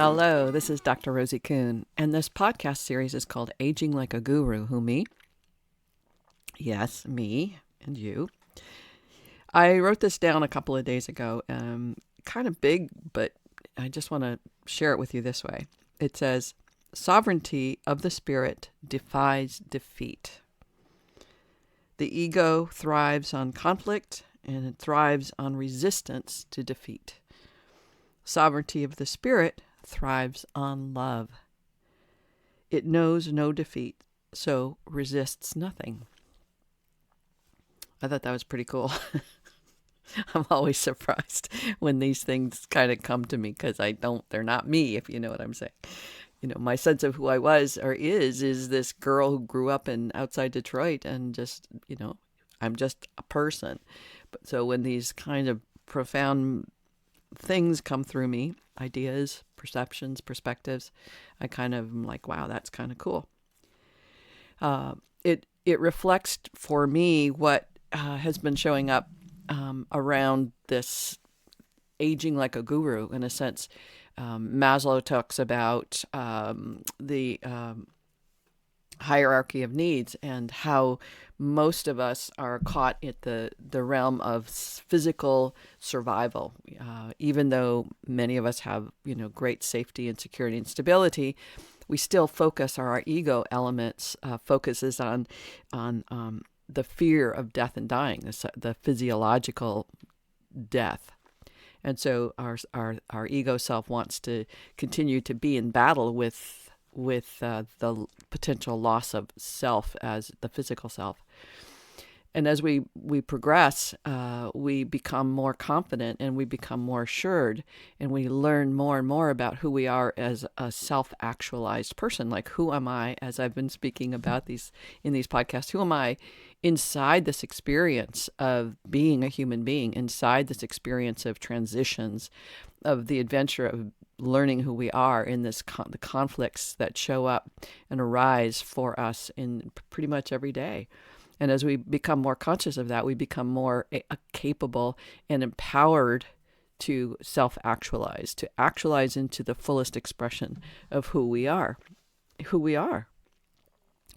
Hello, this is Dr. Rosie Kuhn, and this podcast series is called Aging Like a Guru. Who, me? Yes, me and you. I wrote this down a couple of days ago, kind of big, but I just want to share it with you this way. It says, sovereignty of the spirit defies defeat. The ego thrives on conflict, and it thrives on resistance to defeat. Sovereignty of the spirit thrives on love. It knows no defeat, so resists nothing. I thought that was pretty cool. I'm always surprised when these things kind of come to me because they're not me, if you know what I'm saying. You know, my sense of who I was or is this girl who grew up in outside Detroit and just, I'm just a person. But so when these kind of profound things come through me, ideas, perceptions, perspectives, I kind of am like, wow, that's kind of cool. It reflects for me what has been showing up around this aging like a guru, in a sense. Maslow talks about the hierarchy of needs and how most of us are caught at the realm of physical survival. Even though many of us have, great safety and security and stability, we still focus, our ego elements focuses on the fear of death and dying, the physiological death. And so our ego self wants to continue to be in battle with the potential loss of self as the physical self. And as we progress, we become more confident and we become more assured, and we learn more and more about who we are as a self-actualized person. Like, who am I, as I've been speaking about in these podcasts, who am I inside this experience of being a human being, inside this experience of transitions, of the adventure of learning who we are in this the conflicts that show up and arise for us in pretty much every day. And as we become more conscious of that, we become more capable and empowered to self-actualize, to actualize into the fullest expression of who we are,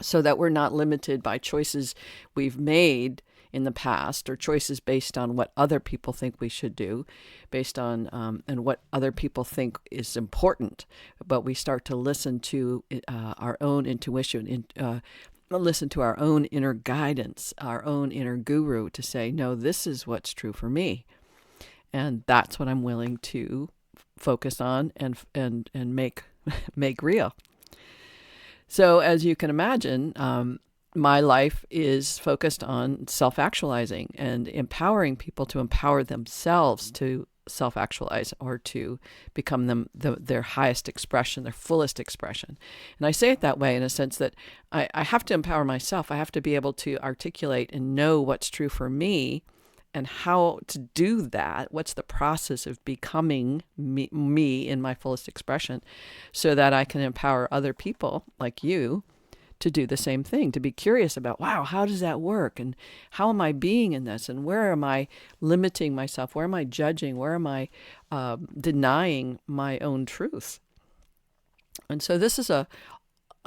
so that we're not limited by choices we've made in the past, or choices based on what other people think we should do, based on and what other people think is important. But we start to listen to our own intuition, listen to our own inner guidance, our own inner guru, to say, no, this is what's true for me. And that's what I'm willing to focus on and make real. So as you can imagine, my life is focused on self-actualizing and empowering people to empower themselves to self-actualize, or to become their highest expression, their fullest expression. And I say it that way in a sense that I have to empower myself. I have to be able to articulate and know what's true for me and how to do that. What's the process of becoming me in my fullest expression, so that I can empower other people like you to do the same thing, to be curious about, wow, how does that work? And how am I being in this? And where am I limiting myself? Where am I judging? Where am I denying my own truth? And so this is a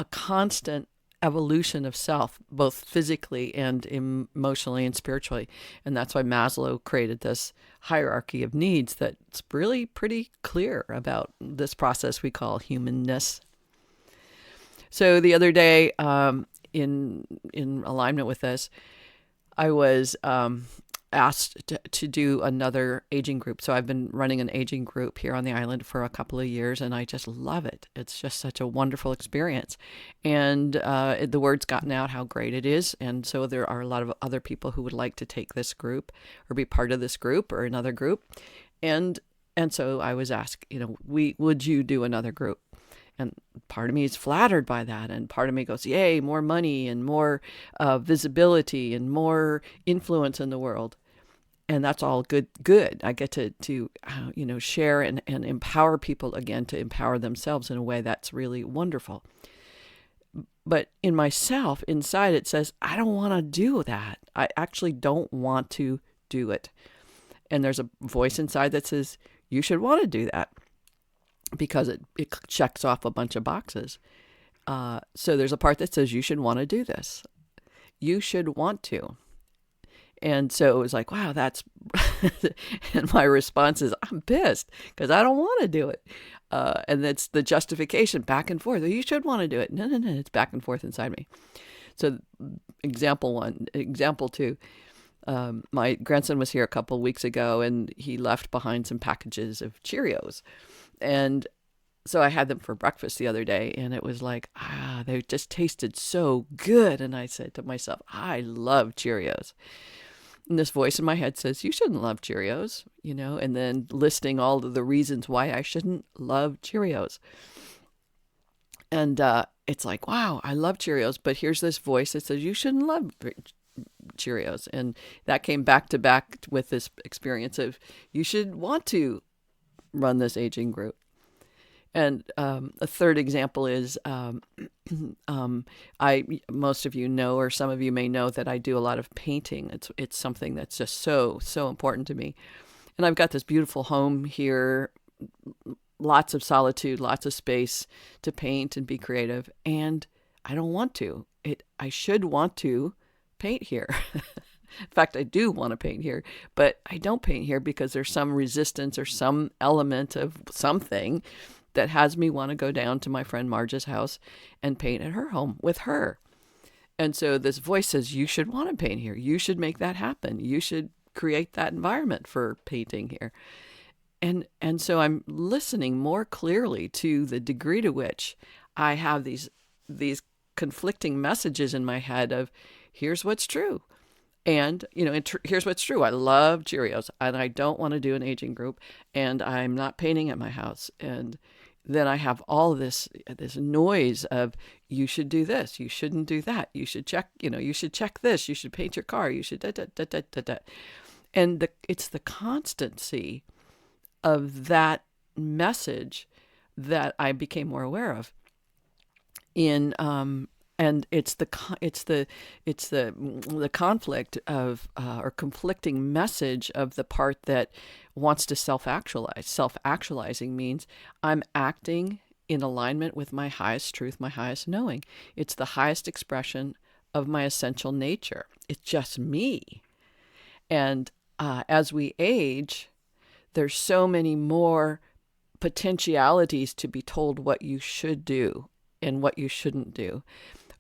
constant evolution of self, both physically and emotionally and spiritually. And that's why Maslow created this hierarchy of needs that's really pretty clear about this process we call humanness. So the other day, in alignment with this, I was asked to do another aging group. So I've been running an aging group here on the island for a couple of years, and I just love it. It's just such a wonderful experience. And the word's gotten out how great it is. And so there are a lot of other people who would like to take this group or be part of this group or another group. And so I was asked, would you do another group? And part of me is flattered by that. And part of me goes, yay, more money and more visibility and more influence in the world. And that's all good. I get to share and empower people again, to empower themselves in a way that's really wonderful. But in myself, inside, it says, I don't want to do that. I actually don't want to do it. And there's a voice inside that says, you should want to do that. because it checks off a bunch of boxes. So there's a part that says you should want to do this. You should want to. And so it was like, wow, that's, and my response is, I'm pissed because I don't want to do it. And that's the justification back and forth. You should want to do it. No, no, no. It's back and forth inside me. So example one, example two, my grandson was here a couple of weeks ago and he left behind some packages of Cheerios. And so I had them for breakfast the other day and it was like, they just tasted so good. And I said to myself, I love Cheerios. And this voice in my head says, you shouldn't love Cheerios, and then listing all of the reasons why I shouldn't love Cheerios. And it's like, wow, I love Cheerios. But here's this voice that says, you shouldn't love Cheerios. And that came back to back with this experience of, you should want to run this aging group. And a third example is, most of you know, or some of you may know, that I do a lot of painting. It's something that's just so important to me. And I've got this beautiful home here, lots of solitude, lots of space to paint and be creative. And I don't want to. I should want to paint here. In fact, I do want to paint here, but I don't paint here because there's some resistance or some element of something that has me want to go down to my friend Marge's house and paint at her home with her. And so this voice says, you should want to paint here. You should make that happen. You should create that environment for painting here. And so I'm listening more clearly to the degree to which I have these conflicting messages in my head of, here's what's true. And, here's what's true. I love Cheerios and I don't want to do an aging group and I'm not painting at my house. And then I have all this noise of, you should do this, you shouldn't do that, you should check, you should check this, you should paint your car, you should da da da da da da. And it's the constancy of that message that I became more aware of. And it's the conflict of or conflicting message of the part that wants to self-actualize. Self-actualizing means I'm acting in alignment with my highest truth, my highest knowing. It's the highest expression of my essential nature. It's just me. And as we age, there's so many more potentialities to be told what you should do and what you shouldn't do.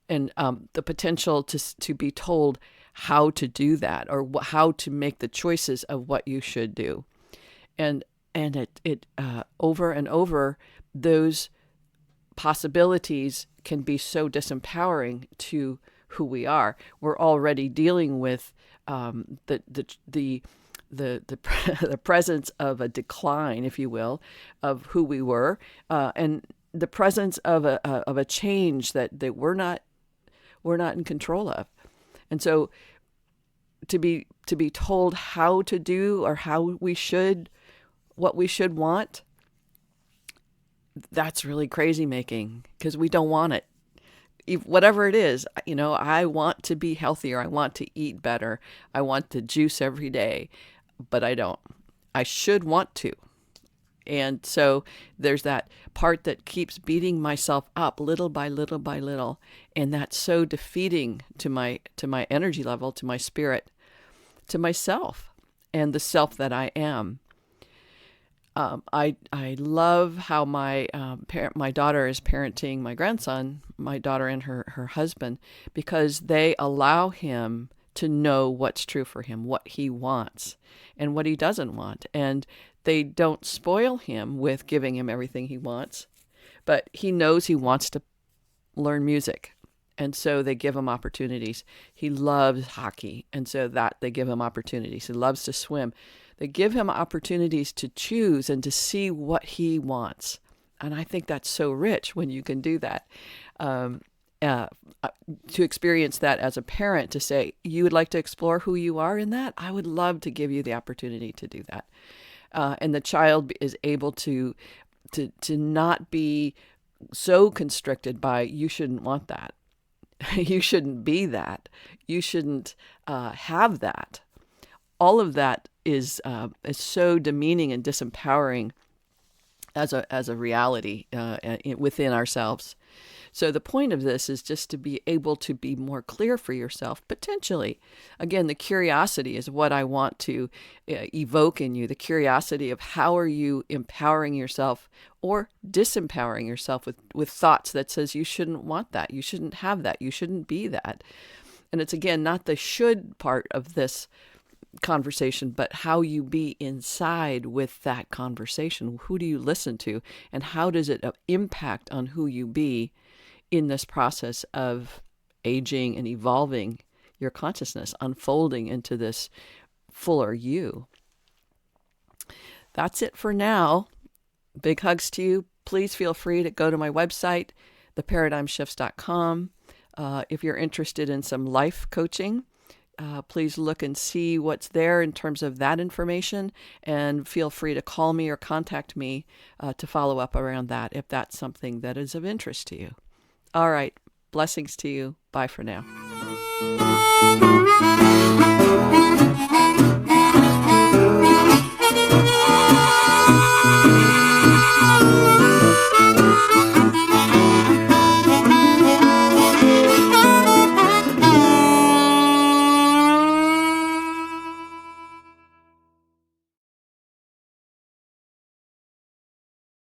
And the potential to be told how to do that, or how to make the choices of what you should do. And it over and over, those possibilities can be so disempowering to who we are. We're already dealing with the presence of a decline, if you will, of who we were, and the presence of a change that we're not in control of. And so to be told how to do, or what we should want, that's really crazy making, because we don't want it. Whatever it is, I want to be healthier. I want to eat better. I want to juice every day, but I don't. I should want to. And so there's that part that keeps beating myself up little by little by little. And that's so defeating to my energy level, to my spirit, to myself, and the self that I am. I love how my daughter is parenting my grandson, my daughter and her husband, because they allow him to know what's true for him, what he wants and what he doesn't want. And they don't spoil him with giving him everything he wants, but he knows he wants to learn music. And so they give him opportunities. He loves hockey. And so they give him opportunities. He loves to swim. They give him opportunities to choose and to see what he wants. And I think that's so rich when you can do that. To experience that as a parent, to say, you would like to explore who you are in that? I would love to give you the opportunity to do that. And the child is able to not be so constricted by, you shouldn't want that. You shouldn't be that. You shouldn't have that. All of that is so demeaning and disempowering as a reality within ourselves. So the point of this is just to be able to be more clear for yourself, potentially. Again, the curiosity is what I want to evoke in you. The curiosity of how are you empowering yourself or disempowering yourself with thoughts that says you shouldn't want that, you shouldn't have that, you shouldn't be that. And it's, again, not the should part of this conversation, but how you be inside with that conversation. Who do you listen to, and how does it impact on who you be in this process of aging and evolving your consciousness, unfolding into this fuller you. That's it for now. Big hugs to you. Please feel free to go to my website, theparadigmshifts.com. If you're interested in some life coaching, please look and see what's there in terms of that information, and feel free to call me or contact me to follow up around that if that's something that is of interest to you. All right. Blessings to you. Bye for now.